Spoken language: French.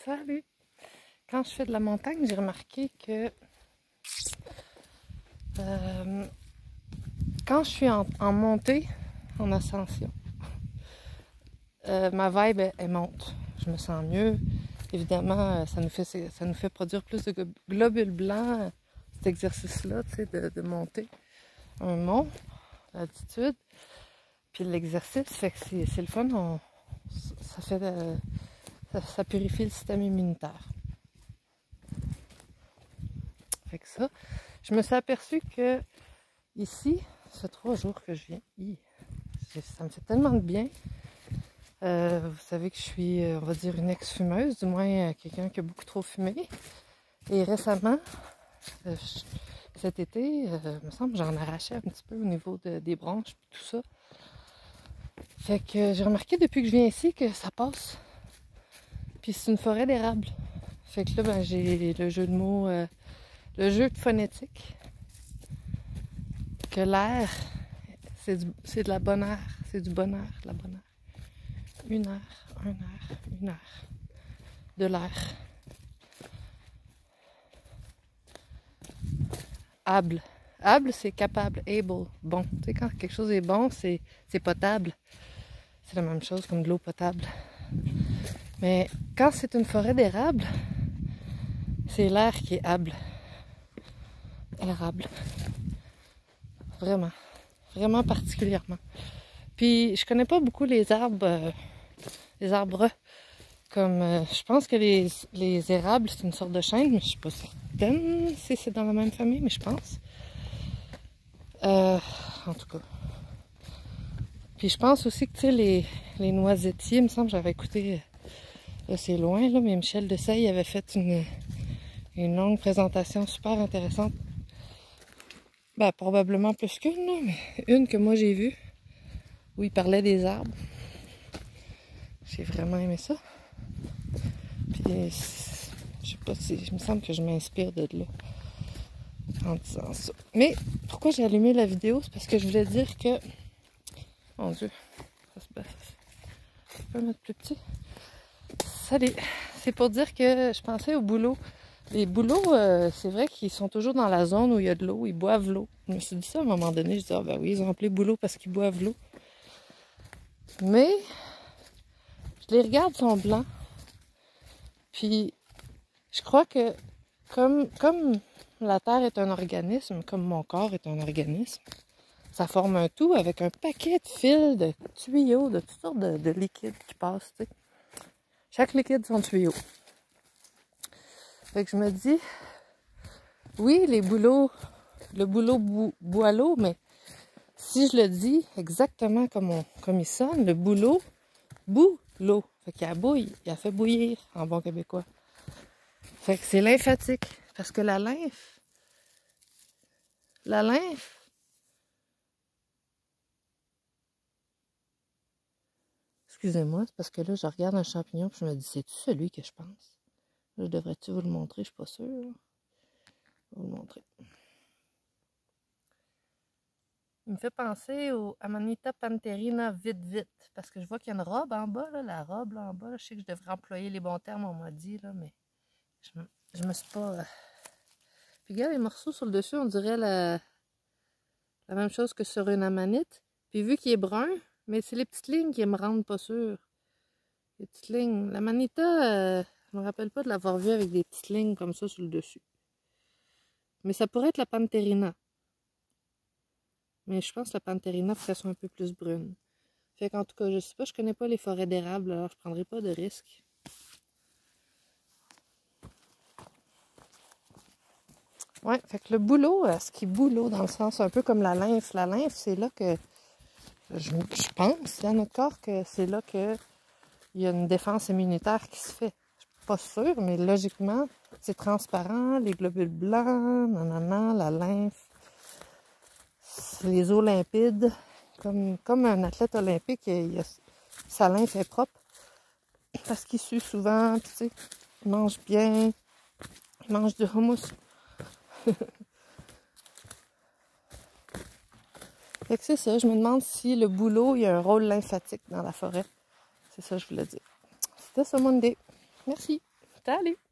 Salut! Quand je fais de la montagne, j'ai remarqué que quand je suis en montée, en ascension, ma vibe, elle monte. Je me sens mieux. Évidemment, ça nous fait produire plus de globules blancs, cet exercice-là, tu sais, de monter un mont, d'altitude. Puis l'exercice, fait que c'est le fun, ça purifie le système immunitaire. Fait que ça, je me suis aperçue que ici, ça fait 3 jours que je viens. Ça me fait tellement de bien. Vous savez que je suis, on va dire, une ex-fumeuse, du moins quelqu'un qui a beaucoup trop fumé. Et récemment, cet été, il me semble que j'en arrachais un petit peu au niveau des bronches et tout ça. Fait que j'ai remarqué depuis que je viens ici que ça passe. Puis c'est une forêt d'érable. Fait que là, ben, j'ai le jeu de mots, le jeu de phonétique. Que l'air, c'est de la bonne air. C'est du bonheur, de la bonne air. Une heure de l'air. Able. Able, c'est capable, able, bon. Tu sais, quand quelque chose est bon, c'est potable. C'est la même chose comme de l'eau potable. Mais quand c'est une forêt d'érable, c'est l'air qui est able. Érable. Vraiment. Vraiment particulièrement. Puis, je connais pas beaucoup les arbres comme, je pense que les érables, c'est une sorte de chêne, mais je suis pas certaine si c'est dans la même famille, mais je pense. En tout cas. Puis je pense aussi que, tu sais, les noisetiers, il me semble, j'avais écouté, là c'est loin, là, mais Michel Desailles avait fait une longue présentation super intéressante. Ben, probablement plus qu'une, là, mais une que moi j'ai vue, où il parlait des arbres. J'ai vraiment aimé ça. Puis, je sais pas si, il me semble que je m'inspire de là, en disant ça. Mais, pourquoi j'ai allumé la vidéo? C'est parce que je voulais dire que, mon Dieu, ça se baisse. Je peux mettre plus petit. Salut! C'est pour dire que je pensais au boulot. Les bouleaux, c'est vrai qu'ils sont toujours dans la zone où il y a de l'eau, ils boivent l'eau. Je me suis dit ça à un moment donné, je dis, ah ben oui, ils ont appelé boulot parce qu'ils boivent l'eau. Mais, je les regarde, ils sont blancs. Puis, je crois que comme la Terre est un organisme, comme mon corps est un organisme, ça forme un tout avec un paquet de fils, de tuyaux, de toutes sortes de liquides qui passent, tu sais. Chaque liquide son tuyau. Fait que je me dis, oui, le boulot boit l'eau, mais si je le dis exactement comme il sonne, le boulot bout l'eau. Fait qu'il a bouille, il a fait bouillir en bon québécois. Fait que c'est lymphatique. Parce que la lymphe, excusez-moi, c'est parce que là, je regarde un champignon et je me dis, c'est-tu celui que je pense? Là, je devrais-tu vous le montrer? Je suis pas sûre. Je vais vous le montrer. Il me fait penser au Amanita pantherina vite. Parce que je vois qu'il y a une robe en bas, là, la robe là en bas. Là, je sais que je devrais employer les bons termes, on m'a dit, là, mais je me suis pas... Puis regarde les morceaux sur le dessus, on dirait la même chose que sur une amanite. Puis vu qu'il est brun, mais c'est les petites lignes qui me rendent pas sûre. Les petites lignes. L'amanita, je me rappelle pas de l'avoir vu avec des petites lignes comme ça sur le dessus. Mais ça pourrait être la pantherina. Mais je pense que la pantherina, faut qu'elle soit un peu plus brune. Fait qu'en tout cas, je sais pas, je connais pas les forêts d'érable, alors je prendrai pas de risques. Ouais, fait que le boulot, ce qui est boulot dans le sens un peu comme la lymphe. La lymphe, c'est là que je pense dans notre corps que c'est là que il y a une défense immunitaire qui se fait. Je suis pas sûre, mais logiquement, c'est transparent, les globules blancs, nanana, la lymphe, les eaux limpides. Comme un athlète olympique, sa lymphe est propre parce qu'il sue souvent, puis tu sais, il mange bien, il mange du hummus. Fait que c'est ça, je me demande si le boulot, il y a un rôle lymphatique dans la forêt. C'est ça que je voulais dire. C'était ça mon idée. Merci. Salut!